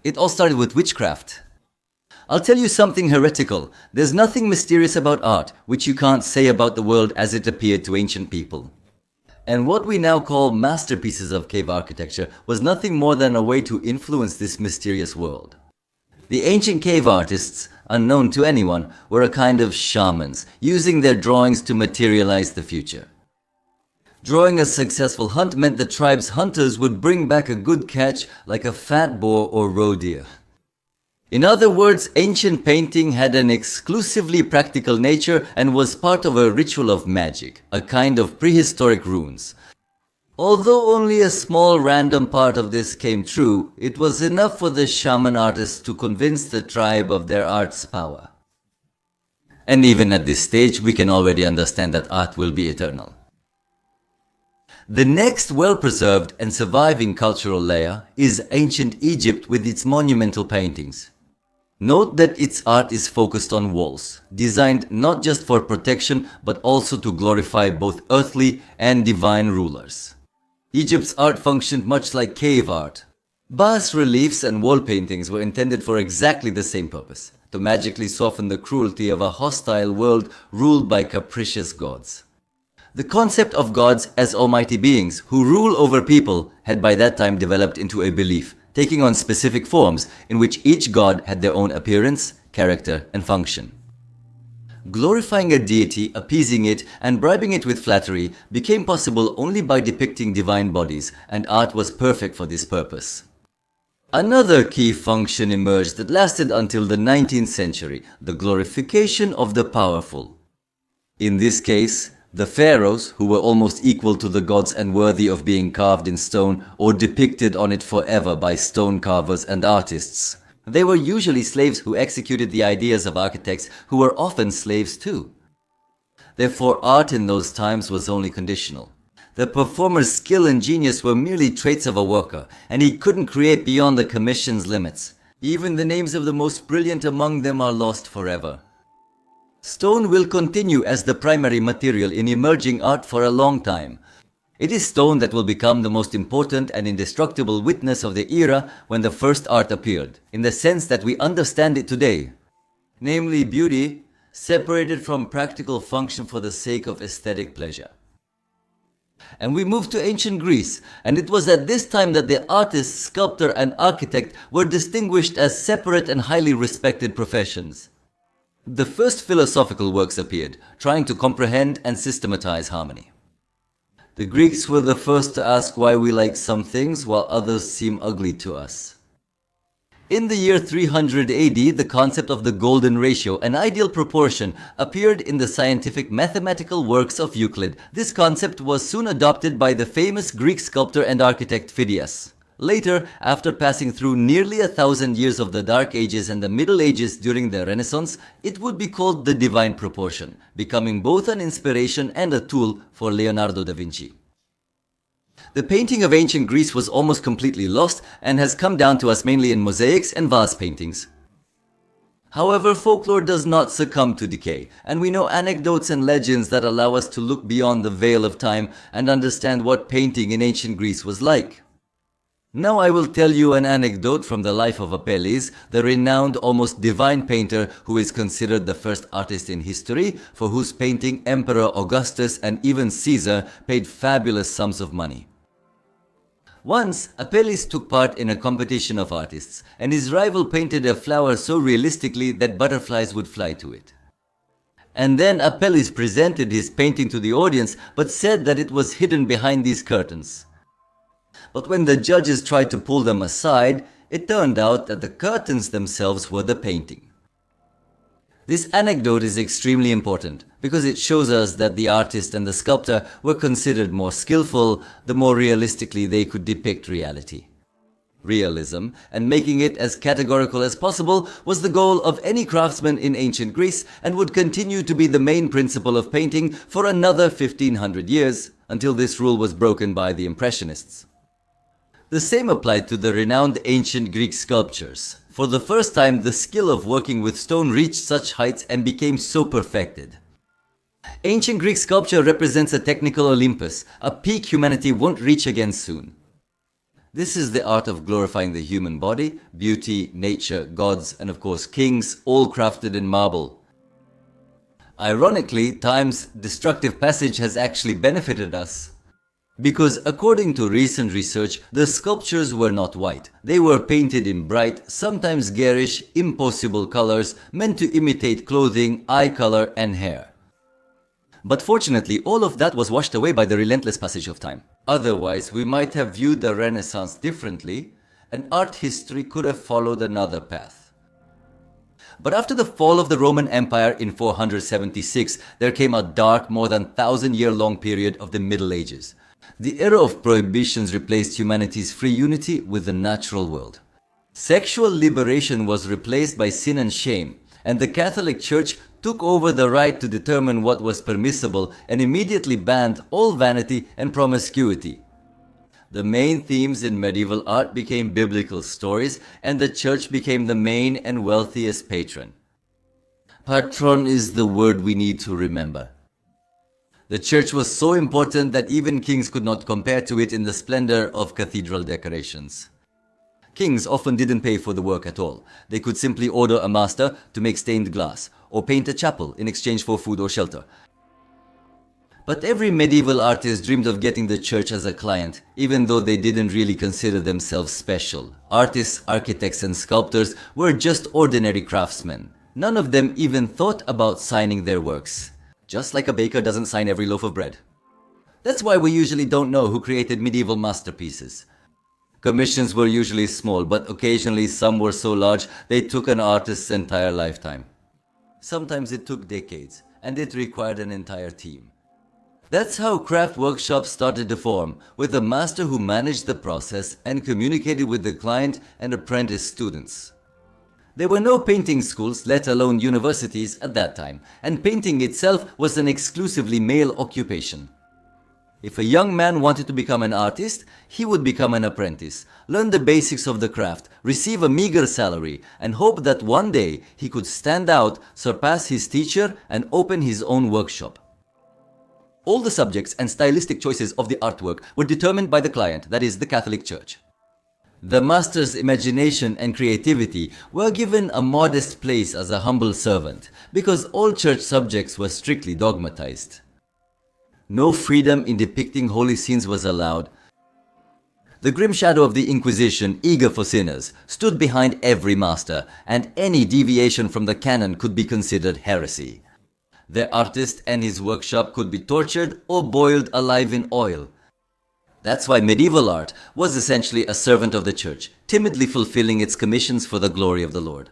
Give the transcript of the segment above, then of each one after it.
It all started with witchcraft. I'll tell you something heretical. There's nothing mysterious about art which you can't say about the world as it appeared to ancient people. And what we now call masterpieces of cave architecture was nothing more than a way to influence this mysterious world. The ancient cave artists, unknown to anyone, were a kind of shamans, using their drawings to materialize the future. Drawing a successful hunt meant the tribe's hunters would bring back a good catch like a fat boar or roe deer. In other words, ancient painting had an exclusively practical nature and was part of a ritual of magic, a kind of prehistoric runes. Although only a small random part of this came true, it was enough for the shaman artists to convince the tribe of their art's power. And even at this stage, we can already understand that art will be eternal. The next well-preserved and surviving cultural layer is ancient Egypt with its monumental paintings. Note that its art is focused on walls, designed not just for protection but also to glorify both earthly and divine rulers. Egypt's art functioned much like cave art. Bas-reliefs and wall paintings were intended for exactly the same purpose, to magically soften the cruelty of a hostile world ruled by capricious gods. The concept of gods as almighty beings who rule over people had by that time developed into a belief, taking on specific forms in which each god had their own appearance, character, and function. Glorifying a deity, appeasing it, and bribing it with flattery became possible only by depicting divine bodies, and art was perfect for this purpose. Another key function emerged that lasted until the 19th century, the glorification of the powerful. In this case, the pharaohs, who were almost equal to the gods and worthy of being carved in stone or depicted on it forever by stone carvers and artists. They were usually slaves who executed the ideas of architects who were often slaves too. Therefore, art in those times was only conditional. The performer's skill and genius were merely traits of a worker, and he couldn't create beyond the commission's limits. Even the names of the most brilliant among them are lost forever. Stone will continue as the primary material in emerging art for a long time. It is stone that will become the most important and indestructible witness of the era when the first art appeared, in the sense that we understand it today. Namely, beauty, separated from practical function for the sake of aesthetic pleasure. And we move to ancient Greece, and it was at this time that the artist, sculptor, and architect were distinguished as separate and highly respected professions. The first philosophical works appeared, trying to comprehend and systematize harmony. The Greeks were the first to ask why we like some things while others seem ugly to us. In the year 300 AD, the concept of the golden ratio, an ideal proportion, appeared in the scientific mathematical works of Euclid. This concept was soon adopted by the famous Greek sculptor and architect Phidias. Later, after passing through nearly 1,000 years of the Dark Ages and the Middle Ages during the Renaissance, it would be called the divine proportion, becoming both an inspiration and a tool for Leonardo da Vinci. The painting of ancient Greece was almost completely lost and has come down to us mainly in mosaics and vase paintings. However, folklore does not succumb to decay, and we know anecdotes and legends that allow us to look beyond the veil of time and understand what painting in ancient Greece was like. Now I will tell you an anecdote from the life of Apelles, the renowned, almost divine painter who is considered the first artist in history, for whose painting Emperor Augustus and even Caesar paid fabulous sums of money. Once, Apelles took part in a competition of artists, and his rival painted a flower so realistically that butterflies would fly to it. And then Apelles presented his painting to the audience, but said that it was hidden behind these curtains. But when the judges tried to pull them aside, it turned out that the curtains themselves were the painting. This anecdote is extremely important because it shows us that the artist and the sculptor were considered more skillful the more realistically they could depict reality. Realism, and making it as categorical as possible, was the goal of any craftsman in ancient Greece and would continue to be the main principle of painting for another 1500 years, until this rule was broken by the Impressionists. The same applied to the renowned ancient Greek sculptures. For the first time, the skill of working with stone reached such heights and became so perfected. Ancient Greek sculpture represents a technical Olympus, a peak humanity won't reach again soon. This is the art of glorifying the human body, beauty, nature, gods, and of course kings, all crafted in marble. Ironically, time's destructive passage has actually benefited us. Because according to recent research, the sculptures were not white. They were painted in bright, sometimes garish, impossible colors meant to imitate clothing, eye color, and hair. But fortunately, all of that was washed away by the relentless passage of time. Otherwise, we might have viewed the Renaissance differently, and art history could have followed another path. But after the fall of the Roman Empire in 476, there came a dark, more than 1,000-year-long period of the Middle Ages. The era of prohibitions replaced humanity's free unity with the natural world. Sexual liberation was replaced by sin and shame, and the Catholic Church took over the right to determine what was permissible and immediately banned all vanity and promiscuity. The main themes in medieval art became biblical stories, and the church became the main and wealthiest patron. Patron is the word we need to remember. The church was so important that even kings could not compare to it in the splendor of cathedral decorations. Kings often didn't pay for the work at all. They could simply order a master to make stained glass, or paint a chapel in exchange for food or shelter. But every medieval artist dreamed of getting the church as a client, even though they didn't really consider themselves special. Artists, architects, and sculptors were just ordinary craftsmen. None of them even thought about signing their works. Just like a baker doesn't sign every loaf of bread. That's why we usually don't know who created medieval masterpieces. Commissions were usually small, but occasionally some were so large they took an artist's entire lifetime. Sometimes it took decades, and it required an entire team. That's how craft workshops started to form, with a master who managed the process and communicated with the client and apprentice students. There were no painting schools, let alone universities, at that time, and painting itself was an exclusively male occupation. If a young man wanted to become an artist, he would become an apprentice, learn the basics of the craft, receive a meager salary, and hope that one day he could stand out, surpass his teacher, and open his own workshop. All the subjects and stylistic choices of the artwork were determined by the client, that is, the Catholic Church. The master's imagination and creativity were given a modest place as a humble servant, because all church subjects were strictly dogmatized. No freedom in depicting holy scenes was allowed. The grim shadow of the Inquisition, eager for sinners, stood behind every master, and any deviation from the canon could be considered heresy. The artist and his workshop could be tortured or boiled alive in oil. That's why medieval art was essentially a servant of the church, timidly fulfilling its commissions for the glory of the Lord.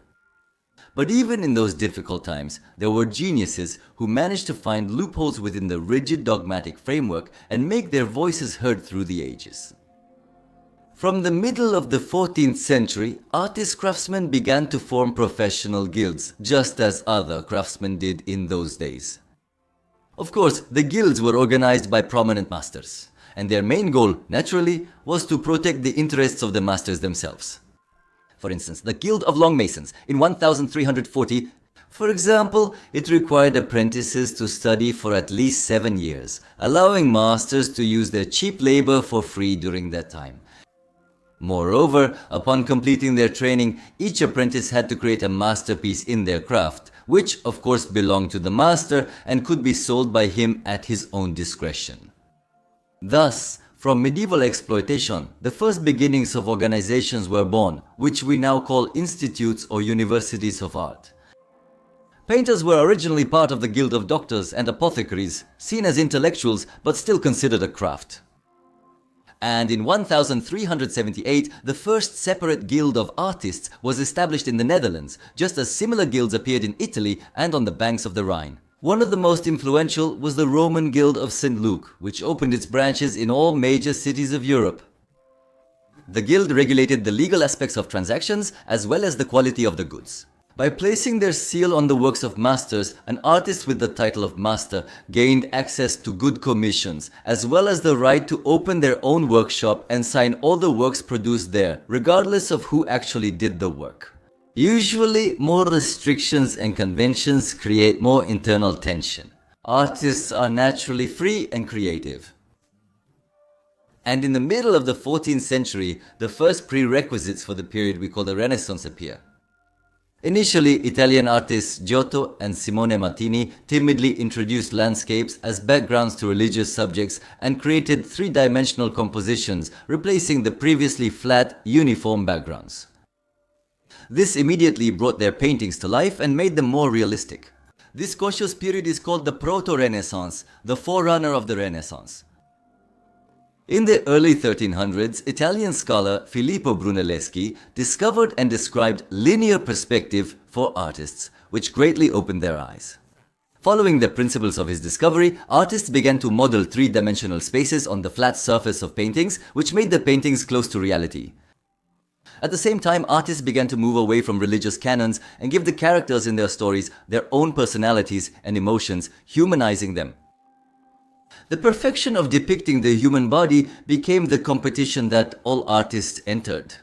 But even in those difficult times, there were geniuses who managed to find loopholes within the rigid dogmatic framework and make their voices heard through the ages. From the middle of the 14th century, artist craftsmen began to form professional guilds, just as other craftsmen did in those days. Of course, the guilds were organized by prominent masters, and their main goal, naturally, was to protect the interests of the masters themselves. For instance, the Guild of Long Masons in 1340, for example, it required apprentices to study for at least 7 years, allowing masters to use their cheap labor for free during that time. Moreover, upon completing their training, each apprentice had to create a masterpiece in their craft, which of course belonged to the master and could be sold by him at his own discretion. Thus, from medieval exploitation, the first beginnings of organizations were born, which we now call institutes or universities of art. Painters were originally part of the Guild of Doctors and Apothecaries, seen as intellectuals but still considered a craft. And in 1378, the first separate guild of artists was established in the Netherlands, just as similar guilds appeared in Italy and on the banks of the Rhine. One of the most influential was the Roman Guild of St. Luke, which opened its branches in all major cities of Europe. The guild regulated the legal aspects of transactions as well as the quality of the goods. By placing their seal on the works of masters, an artist with the title of master gained access to good commissions, as well as the right to open their own workshop and sign all the works produced there, regardless of who actually did the work. Usually, more restrictions and conventions create more internal tension. Artists are naturally free and creative. And in the middle of the 14th century, the first prerequisites for the period we call the Renaissance appear. Initially, Italian artists Giotto and Simone Martini timidly introduced landscapes as backgrounds to religious subjects and created three-dimensional compositions, replacing the previously flat, uniform backgrounds. This immediately brought their paintings to life and made them more realistic. This cautious period is called the Proto-Renaissance, the forerunner of the Renaissance. In the early 1300s, Italian scholar Filippo Brunelleschi discovered and described linear perspective for artists, which greatly opened their eyes. Following the principles of his discovery, artists began to model three-dimensional spaces on the flat surface of paintings, which made the paintings close to reality. At the same time, artists began to move away from religious canons and give the characters in their stories their own personalities and emotions, humanizing them. The perfection of depicting the human body became the competition that all artists entered.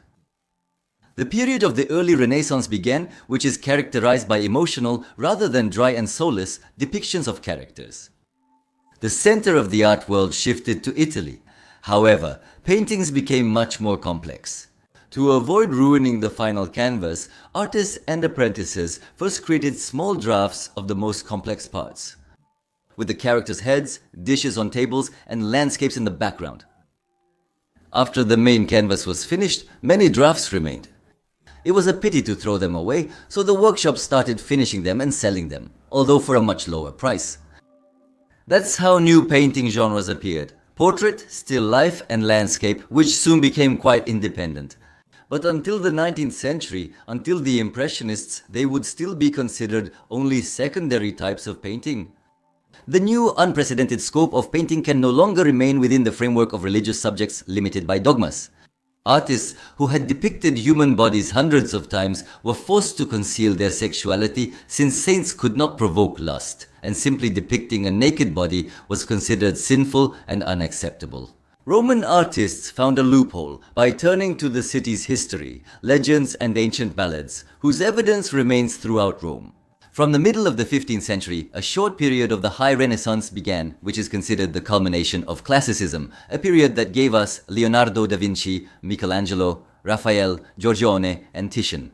The period of the early Renaissance began, which is characterized by emotional, rather than dry and soulless, depictions of characters. The center of the art world shifted to Italy. However, paintings became much more complex. To avoid ruining the final canvas, artists and apprentices first created small drafts of the most complex parts, with the characters' heads, dishes on tables, and landscapes in the background. After the main canvas was finished, many drafts remained. It was a pity to throw them away, so the workshops started finishing them and selling them, although for a much lower price. That's how new painting genres appeared: portrait, still life, and landscape, which soon became quite independent. But until the 19th century, until the Impressionists, they would still be considered only secondary types of painting. The new unprecedented scope of painting can no longer remain within the framework of religious subjects limited by dogmas. Artists who had depicted human bodies hundreds of times were forced to conceal their sexuality, since saints could not provoke lust, and simply depicting a naked body was considered sinful and unacceptable. Roman artists found a loophole by turning to the city's history, legends, and ancient ballads, whose evidence remains throughout Rome. From the middle of the 15th century, a short period of the High Renaissance began, which is considered the culmination of Classicism, a period that gave us Leonardo da Vinci, Michelangelo, Raphael, Giorgione, and Titian.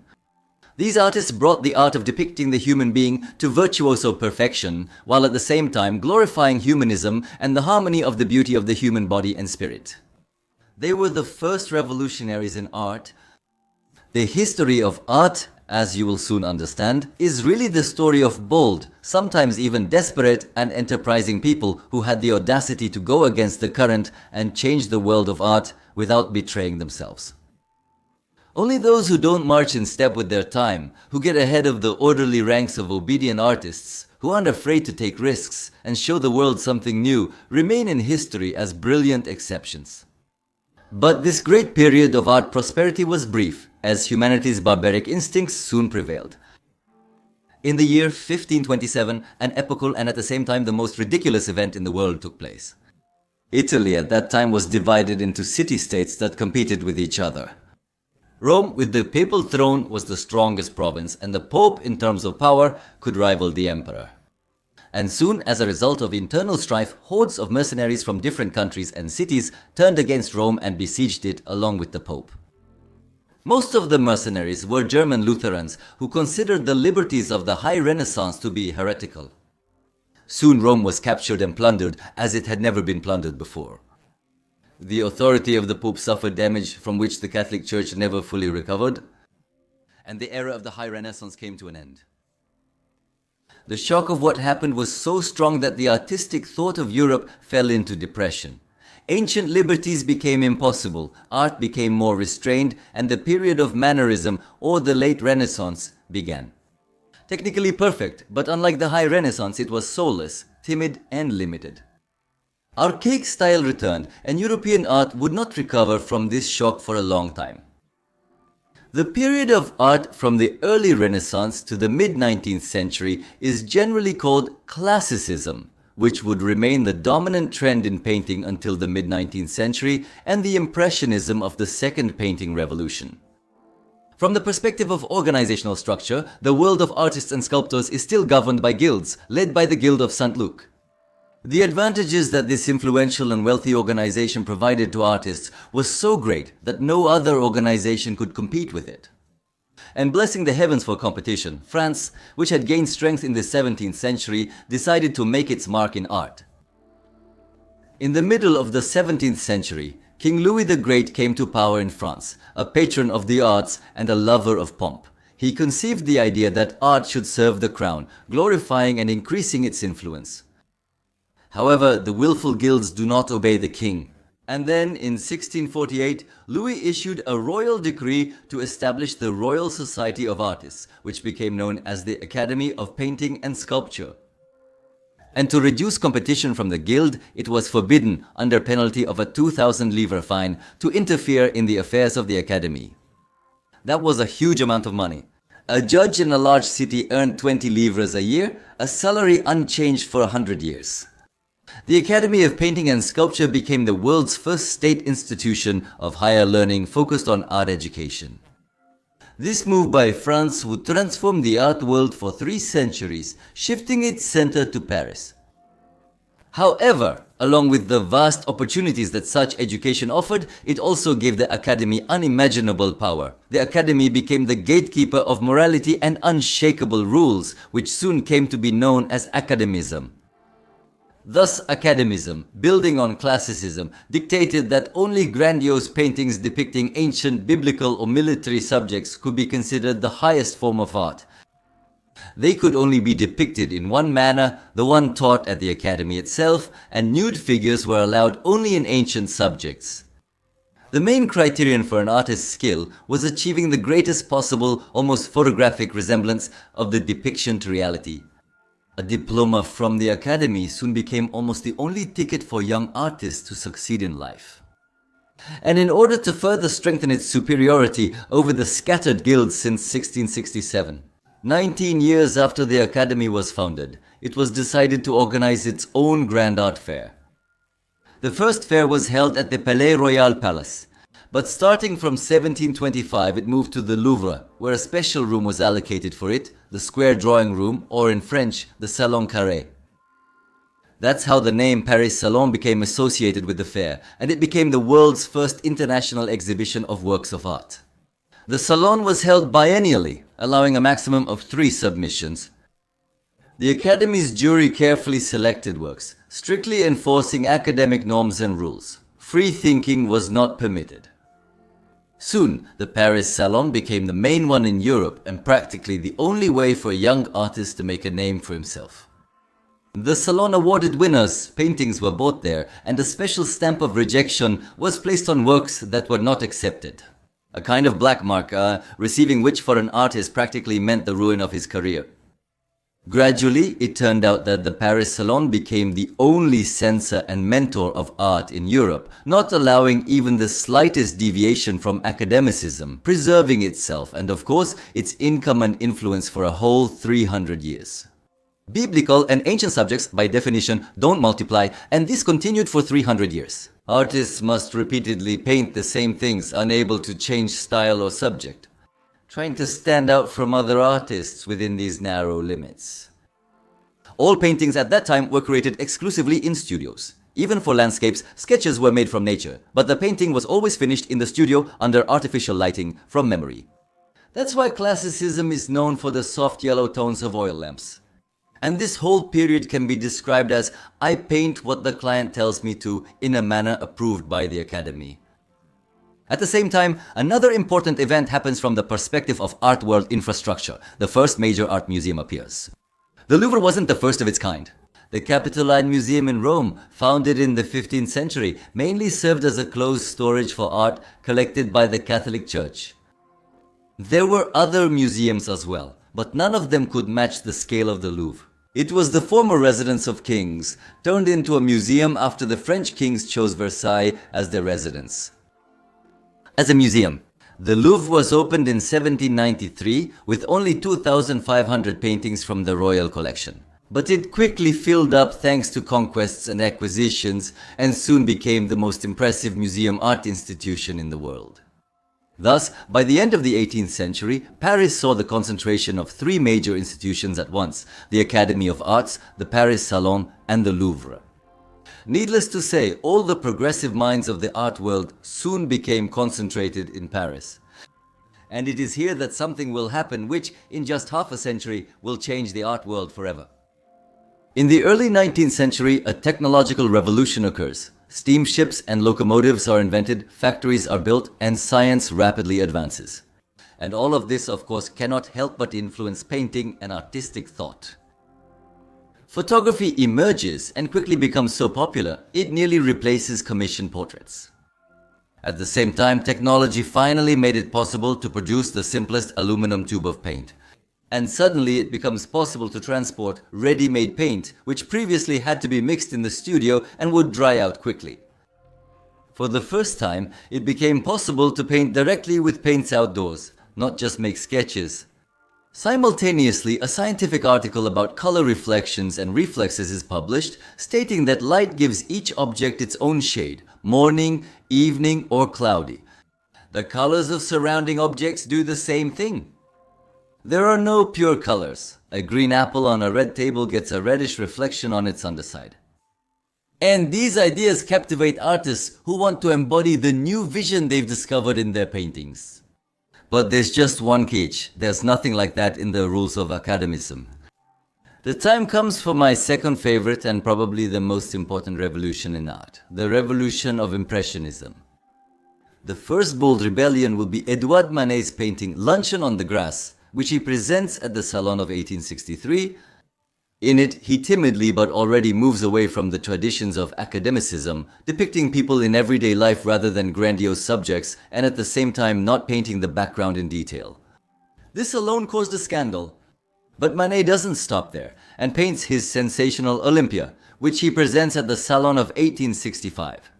These artists brought the art of depicting the human being to virtuoso perfection, while at the same time glorifying humanism and the harmony of the beauty of the human body and spirit. They were the first revolutionaries in art. The history of art, as you will soon understand, is really the story of bold, sometimes even desperate and enterprising people who had the audacity to go against the current and change the world of art without betraying themselves. Only those who don't march in step with their time, who get ahead of the orderly ranks of obedient artists, who aren't afraid to take risks and show the world something new, remain in history as brilliant exceptions. But this great period of art prosperity was brief, as humanity's barbaric instincts soon prevailed. In the year 1527, an epochal and at the same time the most ridiculous event in the world took place. Italy at that time was divided into city-states that competed with each other. Rome, with the papal throne, was the strongest province, and the Pope, in terms of power, could rival the emperor. And soon, as a result of internal strife, hordes of mercenaries from different countries and cities turned against Rome and besieged it along with the Pope. Most of the mercenaries were German Lutherans who considered the liberties of the High Renaissance to be heretical. Soon Rome was captured and plundered as it had never been plundered before. The authority of the Pope suffered damage from which the Catholic Church never fully recovered, and the era of the High Renaissance came to an end. The shock of what happened was so strong that the artistic thought of Europe fell into depression. Ancient liberties became impossible, art became more restrained, and the period of Mannerism, or the late Renaissance, began. Technically perfect, but unlike the High Renaissance, it was soulless, timid, and limited. Archaic style returned, and European art would not recover from this shock for a long time. The period of art from the early Renaissance to the mid-19th century is generally called Classicism, which would remain the dominant trend in painting until the mid-19th century and the Impressionism of the Second Painting Revolution. From the perspective of organizational structure, the world of artists and sculptors is still governed by guilds, led by the Guild of St. Luke. The advantages that this influential and wealthy organization provided to artists was so great that no other organization could compete with it. And blessing the heavens for competition, France, which had gained strength in the 17th century, decided to make its mark in art. In the middle of the 17th century, King Louis the Great came to power in France, a patron of the arts and a lover of pomp. He conceived the idea that art should serve the crown, glorifying and increasing its influence. However, the willful guilds do not obey the king. And then, in 1648, Louis issued a royal decree to establish the Royal Society of Artists, which became known as the Academy of Painting and Sculpture. And to reduce competition from the guild, it was forbidden, under penalty of a 2,000 livre fine, to interfere in the affairs of the Academy. That was a huge amount of money. A judge in a large city earned 20 livres a year, a salary unchanged for 100 years. The Academy of Painting and Sculpture became the world's first state institution of higher learning focused on art education. This move by France would transform the art world for 3 centuries, shifting its center to Paris. However, along with the vast opportunities that such education offered, it also gave the Academy unimaginable power. The Academy became the gatekeeper of morality and unshakable rules, which soon came to be known as academism. Thus, academism, building on classicism, dictated that only grandiose paintings depicting ancient biblical or military subjects could be considered the highest form of art. They could only be depicted in one manner, the one taught at the academy itself, and nude figures were allowed only in ancient subjects. The main criterion for an artist's skill was achieving the greatest possible, almost photographic resemblance of the depiction to reality. A diploma from the academy soon became almost the only ticket for young artists to succeed in life. And in order to further strengthen its superiority over the scattered guilds since 1667, 19 years after the academy was founded, it was decided to organize its own grand art fair. The first fair was held at the Palais Royal Palace, but starting from 1725 it moved to the Louvre, where a special room was allocated for it, the square drawing room, or in French, the Salon Carré. That's how the name Paris Salon became associated with the fair, and it became the world's first international exhibition of works of art. The Salon was held biennially, allowing a maximum of 3 submissions. The Academy's jury carefully selected works, strictly enforcing academic norms and rules. Free thinking was not permitted. Soon, the Paris Salon became the main one in Europe and practically the only way for a young artist to make a name for himself. The Salon awarded winners, paintings were bought there, and a special stamp of rejection was placed on works that were not accepted. A kind of black mark, receiving which for an artist practically meant the ruin of his career. Gradually, it turned out that the Paris Salon became the only censor and mentor of art in Europe, not allowing even the slightest deviation from academicism, preserving itself and, of course, its income and influence for a whole 300 years. Biblical and ancient subjects, by definition, don't multiply, and this continued for 300 years. Artists must repeatedly paint the same things, unable to change style or subject, trying to stand out from other artists within these narrow limits. All paintings at that time were created exclusively in studios. Even for landscapes, sketches were made from nature, but the painting was always finished in the studio under artificial lighting from memory. That's why Classicism is known for the soft yellow tones of oil lamps. And this whole period can be described as, I paint what the client tells me to in a manner approved by the Academy. At the same time, another important event happens from the perspective of art world infrastructure. The first major art museum appears. The Louvre wasn't the first of its kind. The Capitoline Museum in Rome, founded in the 15th century, mainly served as a closed storage for art collected by the Catholic Church. There were other museums as well, but none of them could match the scale of the Louvre. It was the former residence of kings, turned into a museum after the French kings chose Versailles as their residence. As a museum, the Louvre was opened in 1793 with only 2,500 paintings from the royal collection. But it quickly filled up thanks to conquests and acquisitions and soon became the most impressive museum art institution in the world. Thus, by the end of the 18th century, Paris saw the concentration of 3 major institutions at once: the Academy of Arts, the Paris Salon, and the Louvre. Needless to say, all the progressive minds of the art world soon became concentrated in Paris. And it is here that something will happen which, in just half a century, will change the art world forever. In the early 19th century, a technological revolution occurs. Steamships and locomotives are invented, factories are built, and science rapidly advances. And all of this, of course, cannot help but influence painting and artistic thought. Photography emerges and quickly becomes so popular, it nearly replaces commissioned portraits. At the same time, technology finally made it possible to produce the simplest aluminum tube of paint. And suddenly it becomes possible to transport ready-made paint, which previously had to be mixed in the studio and would dry out quickly. For the first time, it became possible to paint directly with paints outdoors, not just make sketches. Simultaneously, a scientific article about color reflections and reflexes is published, stating that light gives each object its own shade, morning, evening, or cloudy. The colors of surrounding objects do the same thing. There are no pure colors. A green apple on a red table gets a reddish reflection on its underside. And these ideas captivate artists who want to embody the new vision they've discovered in their paintings. But there's just one catch. There's nothing like that in the rules of academicism. The time comes for my second favorite and probably the most important revolution in art, the revolution of Impressionism. The first bold rebellion will be Edouard Manet's painting Luncheon on the Grass, which he presents at the Salon of 1863. In it, he timidly but already moves away from the traditions of academicism, depicting people in everyday life rather than grandiose subjects, and at the same time not painting the background in detail. This alone caused a scandal. But Manet doesn't stop there, and paints his sensational Olympia, which he presents at the Salon of 1865.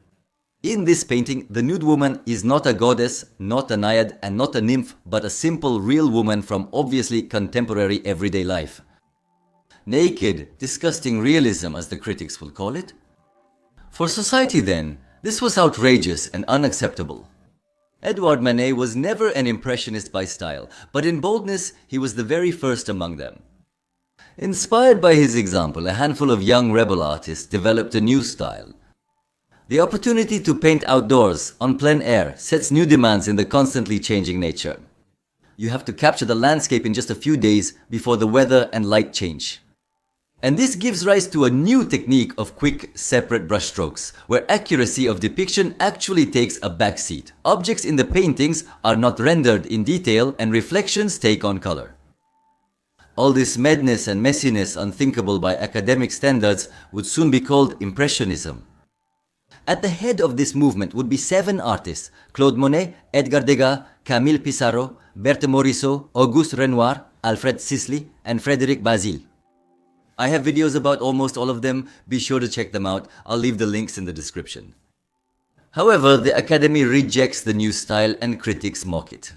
In this painting, the nude woman is not a goddess, not a naiad, and not a nymph, but a simple, real woman from obviously contemporary everyday life. Naked, disgusting realism, as the critics will call it. For society then, this was outrageous and unacceptable. Edouard Manet was never an impressionist by style, but in boldness he was the very first among them. Inspired by his example, a handful of young rebel artists developed a new style. The opportunity to paint outdoors, on plein air, sets new demands in the constantly changing nature. You have to capture the landscape in just a few days before the weather and light change. And this gives rise to a new technique of quick, separate brushstrokes, where accuracy of depiction actually takes a backseat. Objects in the paintings are not rendered in detail and reflections take on color. All this madness and messiness unthinkable by academic standards would soon be called Impressionism. At the head of this movement would be 7 artists: Claude Monet, Edgar Degas, Camille Pissarro, Berthe Morisot, Auguste Renoir, Alfred Sisley, and Frédéric Bazille. I have videos about almost all of them, be sure to check them out, I'll leave the links in the description. However, the Academy rejects the new style and critics mock it.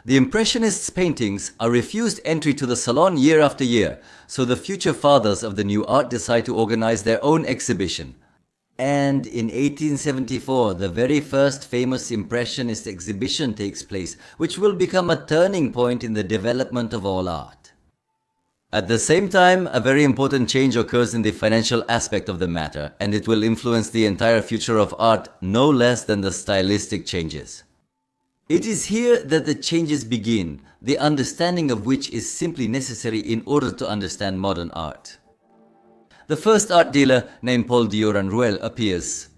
The Impressionists' paintings are refused entry to the Salon year after year, so the future fathers of the new art decide to organize their own exhibition. And in 1874, the very first famous Impressionist exhibition takes place, which will become a turning point in the development of all art. At the same time, a very important change occurs in the financial aspect of the matter, and it will influence the entire future of art no less than the stylistic changes. It is here that the changes begin, the understanding of which is simply necessary in order to understand modern art. The first art dealer, named Paul Dioran-Rouelle, appears.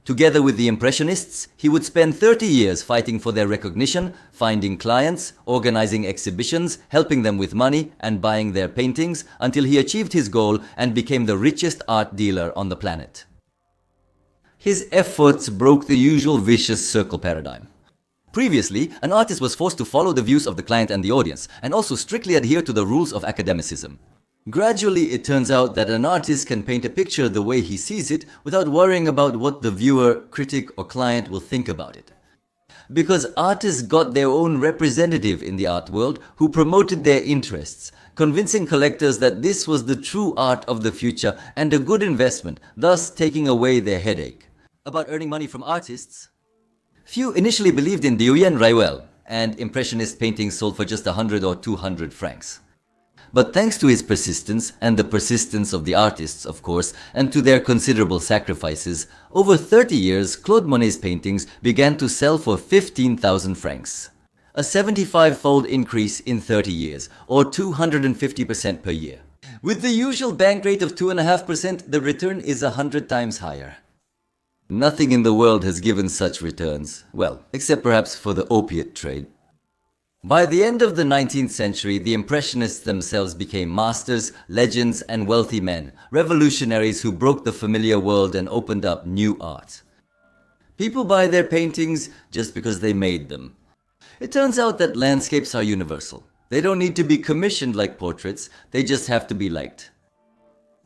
Together with the Impressionists, he would spend 30 years fighting for their recognition, finding clients, organizing exhibitions, helping them with money, and buying their paintings, until he achieved his goal and became the richest art dealer on the planet. His efforts broke the usual vicious circle paradigm. Previously, an artist was forced to follow the views of the client and the audience, and also strictly adhere to the rules of academicism. Gradually, it turns out that an artist can paint a picture the way he sees it without worrying about what the viewer, critic, or client will think about it. Because artists got their own representative in the art world who promoted their interests, convincing collectors that this was the true art of the future and a good investment, thus taking away their headache. About earning money from artists, few initially believed in Dioran-Rouelle, and Impressionist paintings sold for just 100 or 200 francs. But thanks to his persistence, and the persistence of the artists, of course, and to their considerable sacrifices, over 30 years, Claude Monet's paintings began to sell for 15,000 francs. A 75-fold increase in 30 years, or 250% per year. With the usual bank rate of 2.5%, the return is 100 times higher. Nothing in the world has given such returns, well, except perhaps for the opiate trade. By the end of the 19th century, the Impressionists themselves became masters, legends, and wealthy men, revolutionaries who broke the familiar world and opened up new art. People buy their paintings just because they made them. It turns out that landscapes are universal. They don't need to be commissioned like portraits, they just have to be liked.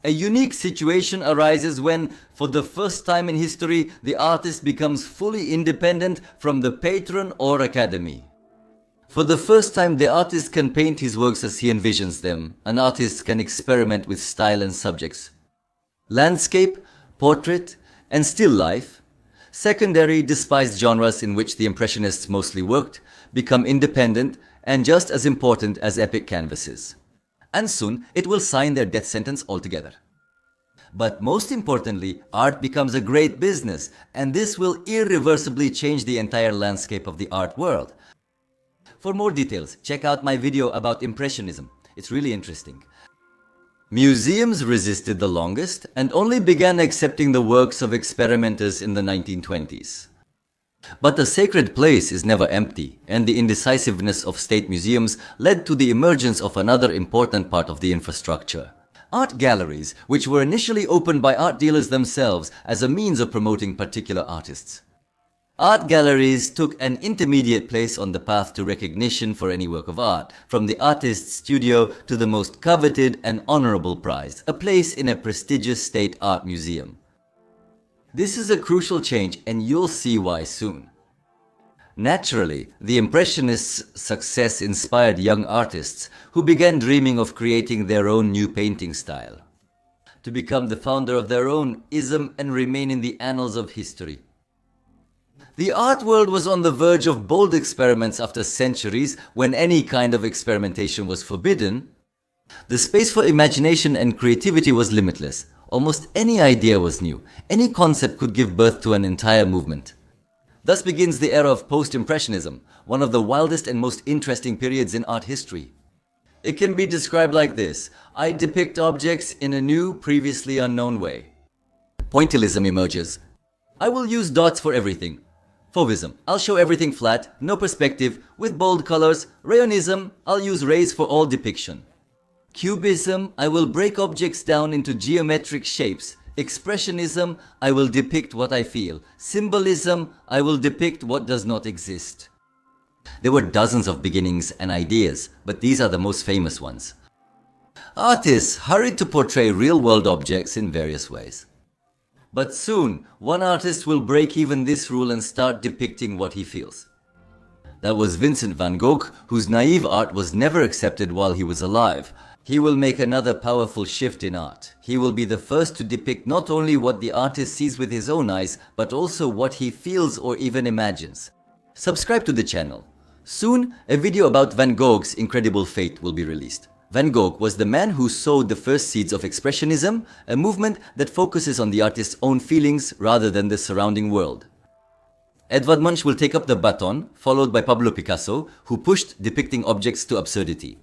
A unique situation arises when, for the first time in history, the artist becomes fully independent from the patron or academy. For the first time, the artist can paint his works as he envisions them. An artist can experiment with style and subjects. Landscape, portrait, and still life, secondary, despised genres in which the Impressionists mostly worked, become independent and just as important as epic canvases. And soon, it will sign their death sentence altogether. But most importantly, art becomes a great business, and this will irreversibly change the entire landscape of the art world. For more details, check out my video about Impressionism. It's really interesting. Museums resisted the longest and only began accepting the works of experimenters in the 1920s. But the sacred place is never empty, and the indecisiveness of state museums led to the emergence of another important part of the infrastructure. Art galleries, which were initially opened by art dealers themselves as a means of promoting particular artists. Art galleries took an intermediate place on the path to recognition for any work of art, from the artist's studio to the most coveted and honorable prize, a place in a prestigious state art museum. This is a crucial change, and you'll see why soon. Naturally, the Impressionists' success inspired young artists who began dreaming of creating their own new painting style, to become the founder of their own ism and remain in the annals of history. The art world was on the verge of bold experiments after centuries when any kind of experimentation was forbidden. The space for imagination and creativity was limitless. Almost any idea was new. Any concept could give birth to an entire movement. Thus begins the era of Post-Impressionism, one of the wildest and most interesting periods in art history. It can be described like this: I depict objects in a new, previously unknown way. Pointillism emerges. I will use dots for everything. Fauvism, I'll show everything flat, no perspective, with bold colors. Rayonism, I'll use rays for all depiction. Cubism, I will break objects down into geometric shapes. Expressionism, I will depict what I feel. Symbolism, I will depict what does not exist. There were dozens of beginnings and ideas, but these are the most famous ones. Artists hurried to portray real-world objects in various ways. But soon, one artist will break even this rule and start depicting what he feels. That was Vincent van Gogh, whose naive art was never accepted while he was alive. He will make another powerful shift in art. He will be the first to depict not only what the artist sees with his own eyes, but also what he feels or even imagines. Subscribe to the channel. Soon, a video about Van Gogh's incredible fate will be released. Van Gogh was the man who sowed the first seeds of Expressionism, a movement that focuses on the artist's own feelings rather than the surrounding world. Edvard Munch will take up the baton, followed by Pablo Picasso, who pushed depicting objects to absurdity.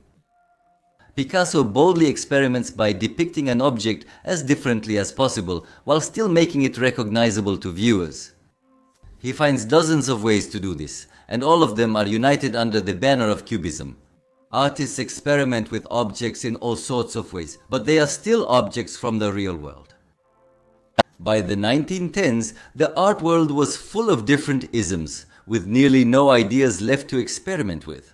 Picasso boldly experiments by depicting an object as differently as possible, while still making it recognizable to viewers. He finds dozens of ways to do this, and all of them are united under the banner of Cubism. Artists experiment with objects in all sorts of ways, but they are still objects from the real world. By the 1910s, the art world was full of different isms, with nearly no ideas left to experiment with.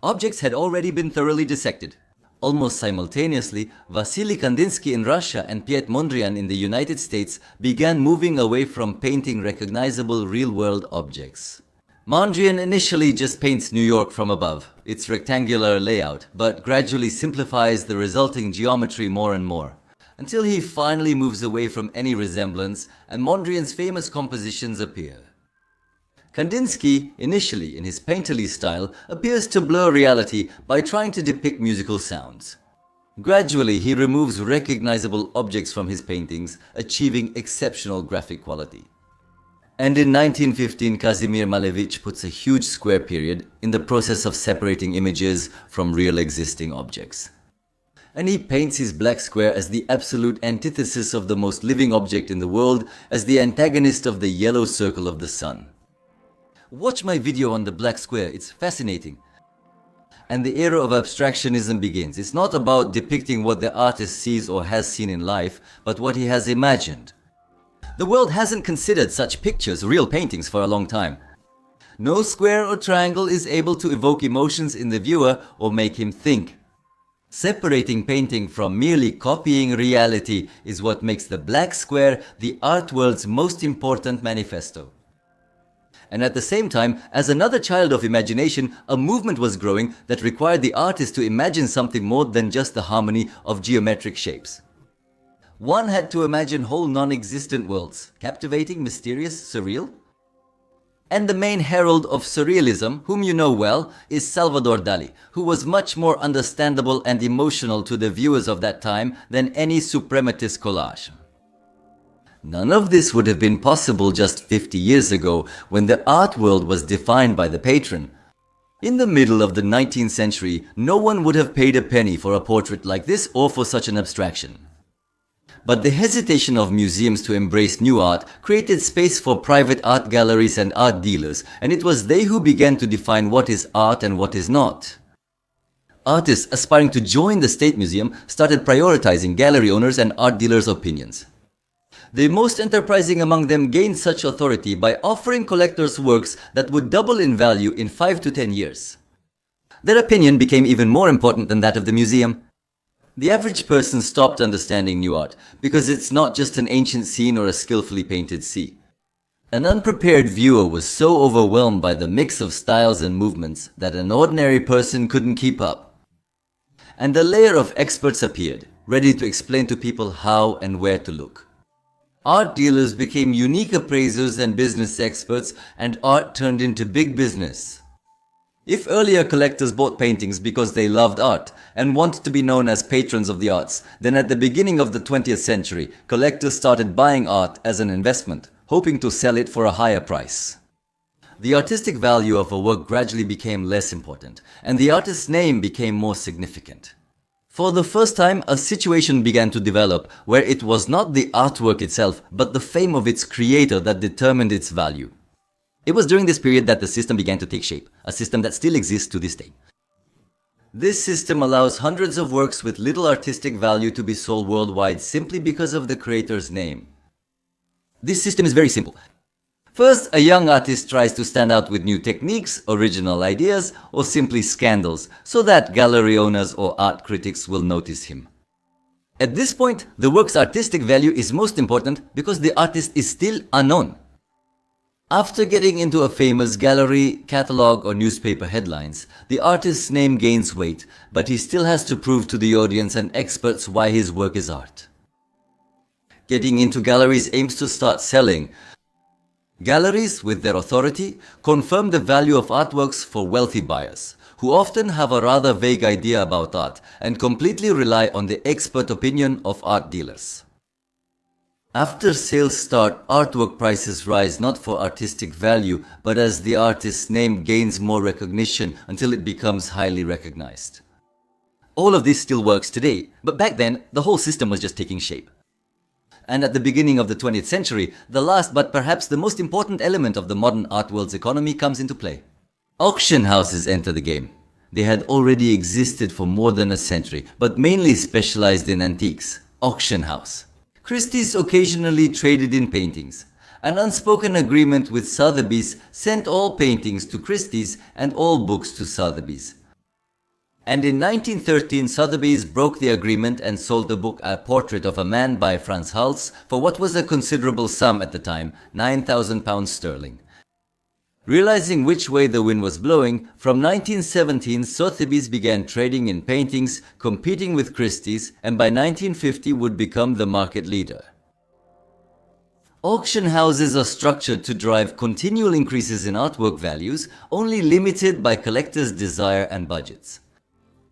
Objects had already been thoroughly dissected. Almost simultaneously, Wassily Kandinsky in Russia and Piet Mondrian in the United States began moving away from painting recognizable real-world objects. Mondrian initially just paints New York from above, its rectangular layout, but gradually simplifies the resulting geometry more and more, until he finally moves away from any resemblance and Mondrian's famous compositions appear. Kandinsky, initially in his painterly style, appears to blur reality by trying to depict musical sounds. Gradually, he removes recognizable objects from his paintings, achieving exceptional graphic quality. And in 1915, Kazimir Malevich puts a huge square period in the process of separating images from real existing objects. And he paints his black square as the absolute antithesis of the most living object in the world, as the antagonist of the yellow circle of the sun. Watch my video on the black square, it's fascinating. And the era of abstractionism begins. It's not about depicting what the artist sees or has seen in life, but what he has imagined. The world hasn't considered such pictures real paintings for a long time. No square or triangle is able to evoke emotions in the viewer or make him think. Separating painting from merely copying reality is what makes the black square the art world's most important manifesto. And at the same time, as another child of imagination, a movement was growing that required the artist to imagine something more than just the harmony of geometric shapes. One had to imagine whole non-existent worlds, captivating, mysterious, surreal. And the main herald of surrealism, whom you know well, is Salvador Dali, who was much more understandable and emotional to the viewers of that time than any suprematist collage. None of this would have been possible just 50 years ago, when the art world was defined by the patron. In the middle of the 19th century, no one would have paid a penny for a portrait like this or for such an abstraction. But the hesitation of museums to embrace new art created space for private art galleries and art dealers, and it was they who began to define what is art and what is not. Artists aspiring to join the State Museum started prioritizing gallery owners' and art dealers' opinions. The most enterprising among them gained such authority by offering collectors works that would double in value in 5 to 10 years. Their opinion became even more important than that of the museum. The average person stopped understanding new art because it's not just an ancient scene or a skillfully painted sea. An unprepared viewer was so overwhelmed by the mix of styles and movements that an ordinary person couldn't keep up. And a layer of experts appeared, ready to explain to people how and where to look. Art dealers became unique appraisers and business experts, and art turned into big business. If earlier collectors bought paintings because they loved art and wanted to be known as patrons of the arts, then at the beginning of the 20th century, collectors started buying art as an investment, hoping to sell it for a higher price. The artistic value of a work gradually became less important, and the artist's name became more significant. For the first time, a situation began to develop where it was not the artwork itself, but the fame of its creator that determined its value. It was during this period that the system began to take shape, a system that still exists to this day. This system allows hundreds of works with little artistic value to be sold worldwide simply because of the creator's name. This system is very simple. First, a young artist tries to stand out with new techniques, original ideas, or simply scandals, so that gallery owners or art critics will notice him. At this point, the work's artistic value is most important because the artist is still unknown. After getting into a famous gallery, catalog, or newspaper headlines, the artist's name gains weight, but he still has to prove to the audience and experts why his work is art. Getting into galleries aims to start selling. Galleries, with their authority, confirm the value of artworks for wealthy buyers, who often have a rather vague idea about art and completely rely on the expert opinion of art dealers. After sales start, artwork prices rise not for artistic value, but as the artist's name gains more recognition until it becomes highly recognized. All of this still works today, but back then, the whole system was just taking shape. And at the beginning of the 20th century, the last but perhaps the most important element of the modern art world's economy comes into play. Auction houses enter the game. They had already existed for more than a century, but mainly specialized in antiques. Auction house. Christie's occasionally traded in paintings. An unspoken agreement with Sotheby's sent all paintings to Christie's and all books to Sotheby's. And in 1913, Sotheby's broke the agreement and sold the book A Portrait of a Man by Frans Hals for what was a considerable sum at the time, £9,000 sterling. Realizing which way the wind was blowing, from 1917 Sotheby's began trading in paintings, competing with Christie's, and by 1950 would become the market leader. Auction houses are structured to drive continual increases in artwork values, only limited by collectors' desire and budgets.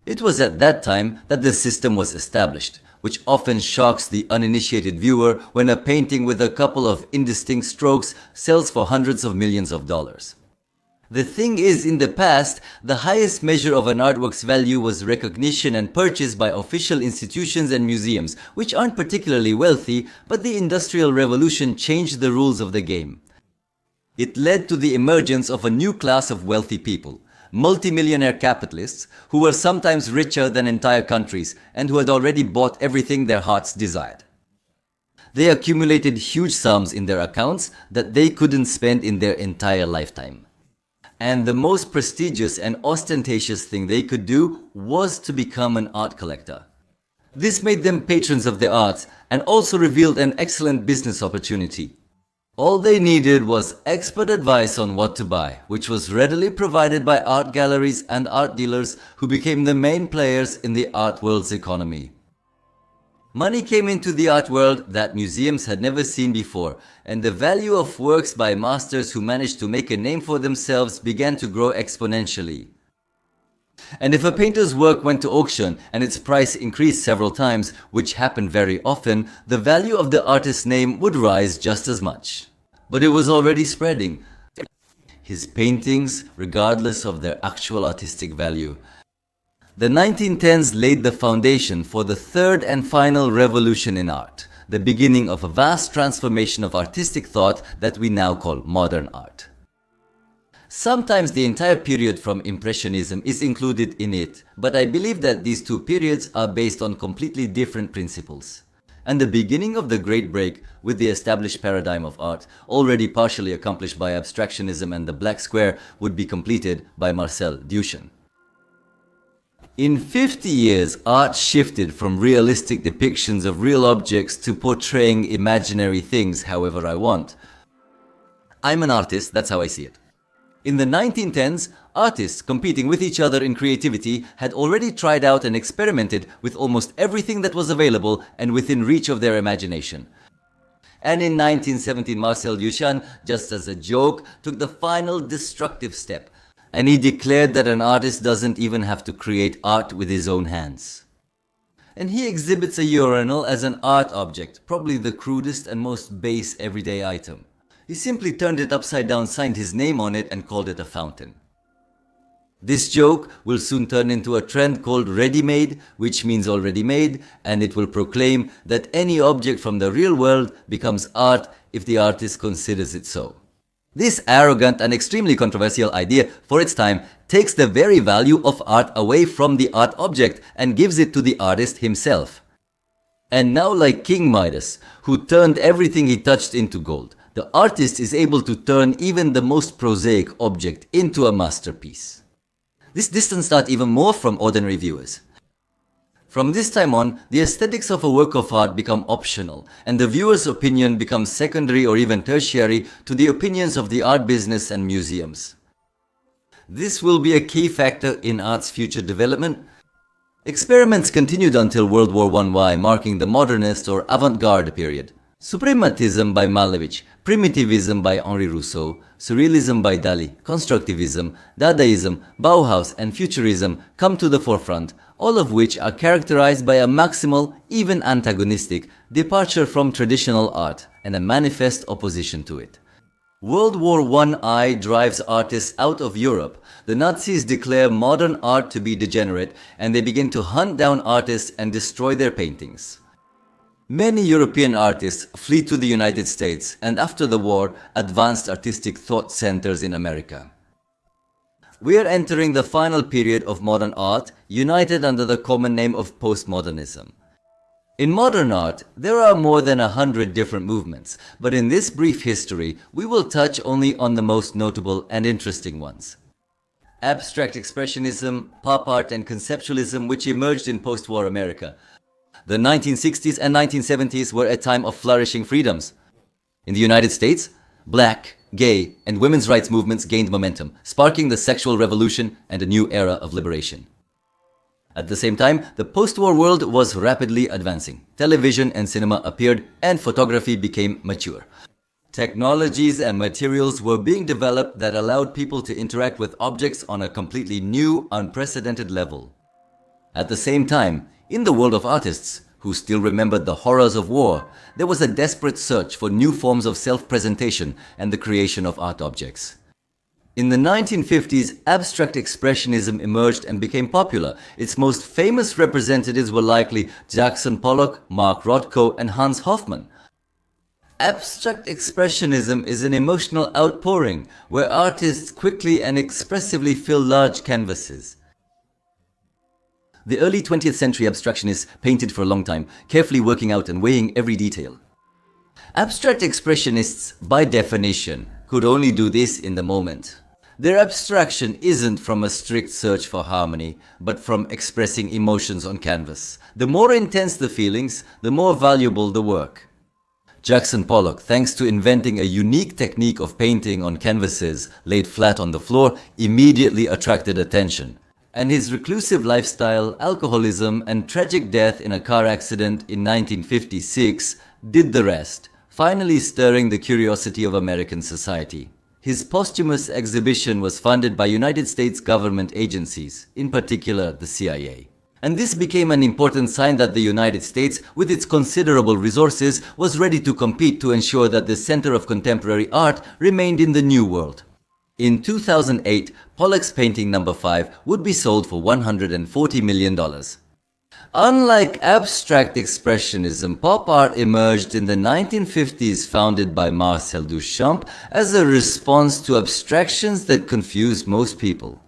It was at that time that the system was established, which often shocks the uninitiated viewer when a painting with a couple of indistinct strokes sells for hundreds of millions of dollars. The thing is, in the past, the highest measure of an artwork's value was recognition and purchase by official institutions and museums, which aren't particularly wealthy, but the Industrial Revolution changed the rules of the game. It led to the emergence of a new class of wealthy people, multimillionaire capitalists, who were sometimes richer than entire countries and who had already bought everything their hearts desired. They accumulated huge sums in their accounts that they couldn't spend in their entire lifetime. And the most prestigious and ostentatious thing they could do was to become an art collector. This made them patrons of the arts and also revealed an excellent business opportunity. All they needed was expert advice on what to buy, which was readily provided by art galleries and art dealers who became the main players in the art world's economy. Money came into the art world that museums had never seen before, and the value of works by masters who managed to make a name for themselves began to grow exponentially. And if a painter's work went to auction and its price increased several times, which happened very often, the value of the artist's name would rise just as much. But it was already spreading. His paintings, regardless of their actual artistic value. The 1910s laid the foundation for the third and final revolution in art, the beginning of a vast transformation of artistic thought that we now call modern art. Sometimes the entire period from Impressionism is included in it, but I believe that these two periods are based on completely different principles. And the beginning of the Great Break with the established paradigm of art, already partially accomplished by Abstractionism and the Black Square, would be completed by Marcel Duchamp. In 50 years, art shifted from realistic depictions of real objects to portraying imaginary things however I want. I'm an artist, that's how I see it. In the 1910s, artists competing with each other in creativity had already tried out and experimented with almost everything that was available and within reach of their imagination. And in 1917, Marcel Duchamp, just as a joke, took the final destructive step. And he declared that an artist doesn't even have to create art with his own hands. And he exhibits a urinal as an art object, probably the crudest and most base everyday item. He simply turned it upside down, signed his name on it, and called it a fountain. This joke will soon turn into a trend called ready-made, which means already made, and it will proclaim that any object from the real world becomes art if the artist considers it so. This arrogant and extremely controversial idea for its time takes the very value of art away from the art object and gives it to the artist himself. And now, like King Midas, who turned everything he touched into gold, the artist is able to turn even the most prosaic object into a masterpiece. This distanced art even more from ordinary viewers. From this time on, the aesthetics of a work of art become optional, and the viewer's opinion becomes secondary or even tertiary to the opinions of the art business and museums. This will be a key factor in art's future development. Experiments continued until World War I, marking the modernist or avant-garde period. Suprematism by Malevich, Primitivism by Henri Rousseau, Surrealism by Dali, Constructivism, Dadaism, Bauhaus and Futurism come to the forefront, all of which are characterized by a maximal, even antagonistic, departure from traditional art and a manifest opposition to it. World War I drives artists out of Europe. The Nazis declare modern art to be degenerate, and they begin to hunt down artists and destroy their paintings. Many European artists flee to the United States and after the war advanced artistic thought centers in America. We are entering the final period of modern art, united under the common name of postmodernism. In modern art, there are more than 100 different movements, but in this brief history, we will touch only on the most notable and interesting ones. Abstract Expressionism, pop art and conceptualism, which emerged in post-war America. The 1960s and 1970s were a time of flourishing freedoms. In the United States, black, gay, and women's rights movements gained momentum, sparking the sexual revolution and a new era of liberation. At the same time, the post-war world was rapidly advancing. Television and cinema appeared, and photography became mature. Technologies and materials were being developed that allowed people to interact with objects on a completely new, unprecedented level. At the same time, in the world of artists, who still remembered the horrors of war, there was a desperate search for new forms of self-presentation and the creation of art objects. In the 1950s, abstract expressionism emerged and became popular. Its most famous representatives were likely Jackson Pollock, Mark Rothko, and Hans Hofmann. Abstract expressionism is an emotional outpouring where artists quickly and expressively fill large canvases. The early 20th century abstractionists painted for a long time, carefully working out and weighing every detail. Abstract expressionists, by definition, could only do this in the moment. Their abstraction isn't from a strict search for harmony, but from expressing emotions on canvas. The more intense the feelings, the more valuable the work. Jackson Pollock, thanks to inventing a unique technique of painting on canvases laid flat on the floor, immediately attracted attention. And his reclusive lifestyle, alcoholism, and tragic death in a car accident in 1956 did the rest, finally stirring the curiosity of American society. His posthumous exhibition was funded by United States government agencies, in particular the CIA. And this became an important sign that the United States, with its considerable resources, was ready to compete to ensure that the center of contemporary art remained in the New World. In 2008, Pollock's painting No. 5 would be sold for $140 million. Unlike abstract expressionism, pop art emerged in the 1950s, founded by Marcel Duchamp, as a response to abstractions that confused most people.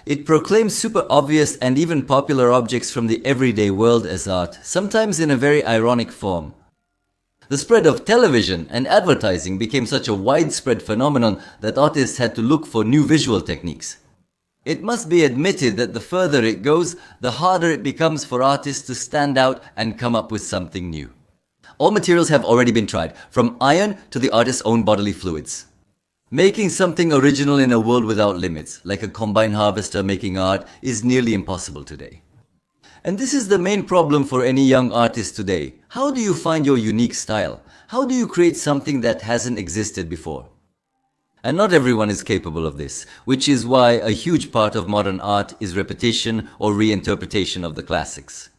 It proclaimed super obvious and even popular objects from the everyday world as art, sometimes in a very ironic form. The spread of television and advertising became such a widespread phenomenon that artists had to look for new visual techniques. It must be admitted that the further it goes, the harder it becomes for artists to stand out and come up with something new. All materials have already been tried, from iron to the artist's own bodily fluids. Making something original in a world without limits, like a combine harvester making art, is nearly impossible today. And this is the main problem for any young artist today. How do you find your unique style? How do you create something that hasn't existed before? And not everyone is capable of this, which is why a huge part of modern art is repetition or reinterpretation of the classics.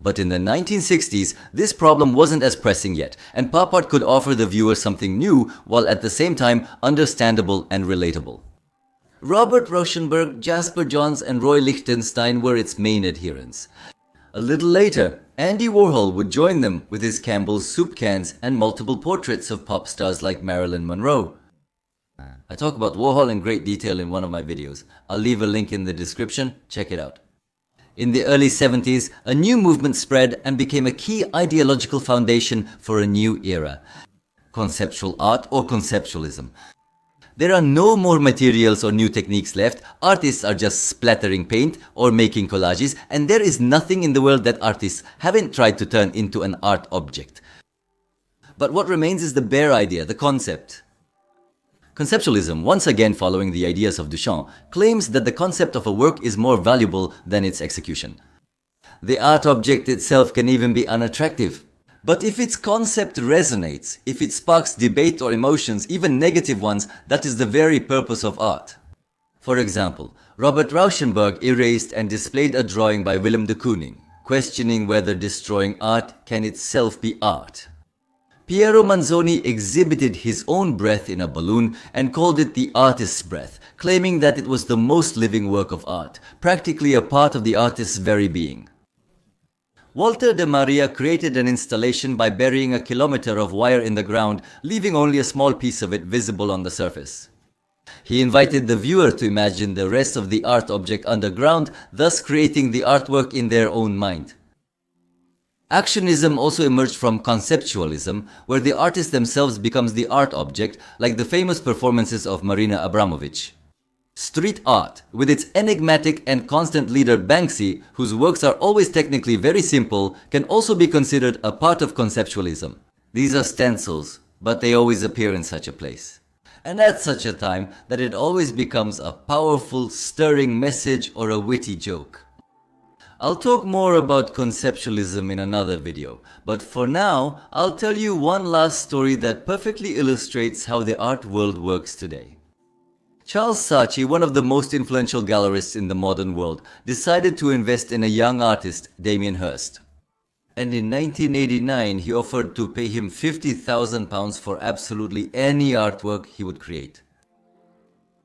But in the 1960s, this problem wasn't as pressing yet, and pop art could offer the viewer something new while at the same time understandable and relatable. Robert Rauschenberg, Jasper Johns, and Roy Lichtenstein were its main adherents. A little later, Andy Warhol would join them with his Campbell's soup cans and multiple portraits of pop stars like Marilyn Monroe. I talk about Warhol in great detail in one of my videos. I'll leave a link in the description, check it out. In the early 70s, a new movement spread and became a key ideological foundation for a new era. Conceptual art or conceptualism. There are no more materials or new techniques left, artists are just splattering paint or making collages, and there is nothing in the world that artists haven't tried to turn into an art object. But what remains is the bare idea, the concept. Conceptualism, once again following the ideas of Duchamp, claims that the concept of a work is more valuable than its execution. The art object itself can even be unattractive. But if its concept resonates, if it sparks debate or emotions, even negative ones, that is the very purpose of art. For example, Robert Rauschenberg erased and displayed a drawing by Willem de Kooning, questioning whether destroying art can itself be art. Piero Manzoni exhibited his own breath in a balloon and called it the artist's breath, claiming that it was the most living work of art, practically a part of the artist's very being. Walter de Maria created an installation by burying a kilometer of wire in the ground, leaving only a small piece of it visible on the surface. He invited the viewer to imagine the rest of the art object underground, thus creating the artwork in their own mind. Actionism also emerged from conceptualism, where the artist themselves becomes the art object, like the famous performances of Marina Abramović. Street art, with its enigmatic and constant leader Banksy, whose works are always technically very simple, can also be considered a part of conceptualism. These are stencils, but they always appear in such a place. And at such a time that it always becomes a powerful, stirring message or a witty joke. I'll talk more about conceptualism in another video, but for now, I'll tell you one last story that perfectly illustrates how the art world works today. Charles Saatchi, one of the most influential gallerists in the modern world, decided to invest in a young artist, Damien Hirst. And in 1989, he offered to pay him £50,000 for absolutely any artwork he would create.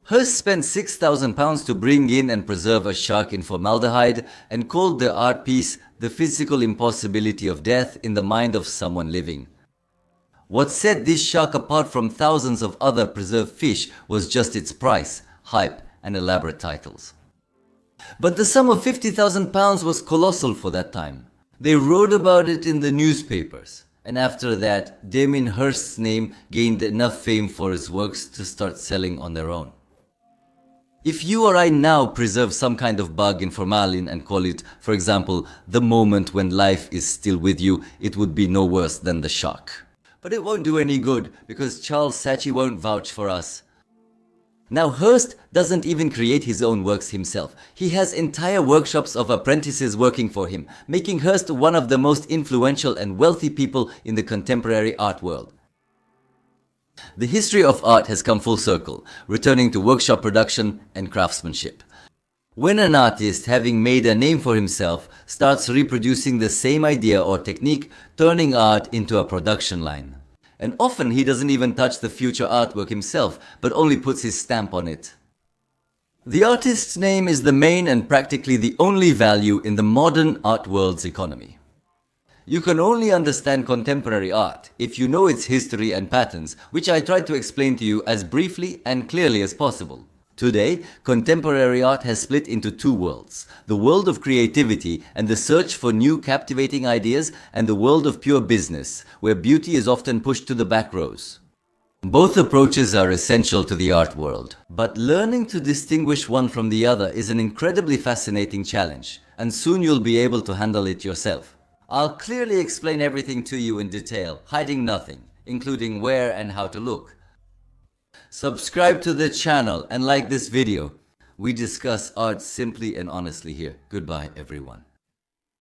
Hirst spent £6,000 to bring in and preserve a shark in formaldehyde and called the art piece "The Physical Impossibility of Death in the Mind of Someone Living." What set this shark apart from thousands of other preserved fish was just its price, hype, and elaborate titles. But the sum of £50,000 was colossal for that time. They wrote about it in the newspapers, and after that, Damien Hirst's name gained enough fame for his works to start selling on their own. If you or I now preserve some kind of bug in formalin and call it, for example, the moment when life is still with you, it would be no worse than the shark. But it won't do any good, because Charles Saatchi won't vouch for us. Now Hirst doesn't even create his own works himself. He has entire workshops of apprentices working for him, making Hirst one of the most influential and wealthy people in the contemporary art world. The history of art has come full circle, returning to workshop production and craftsmanship. When an artist, having made a name for himself, starts reproducing the same idea or technique, turning art into a production line. And often he doesn't even touch the future artwork himself, but only puts his stamp on it. The artist's name is the main and practically the only value in the modern art world's economy. You can only understand contemporary art if you know its history and patterns, which I tried to explain to you as briefly and clearly as possible. Today, contemporary art has split into two worlds: the world of creativity and the search for new captivating ideas, and the world of pure business, where beauty is often pushed to the back rows. Both approaches are essential to the art world, but learning to distinguish one from the other is an incredibly fascinating challenge, and soon you'll be able to handle it yourself. I'll clearly explain everything to you in detail, hiding nothing, including where and how to look. Subscribe to the channel and like this video. We discuss art simply and honestly here. Goodbye, everyone.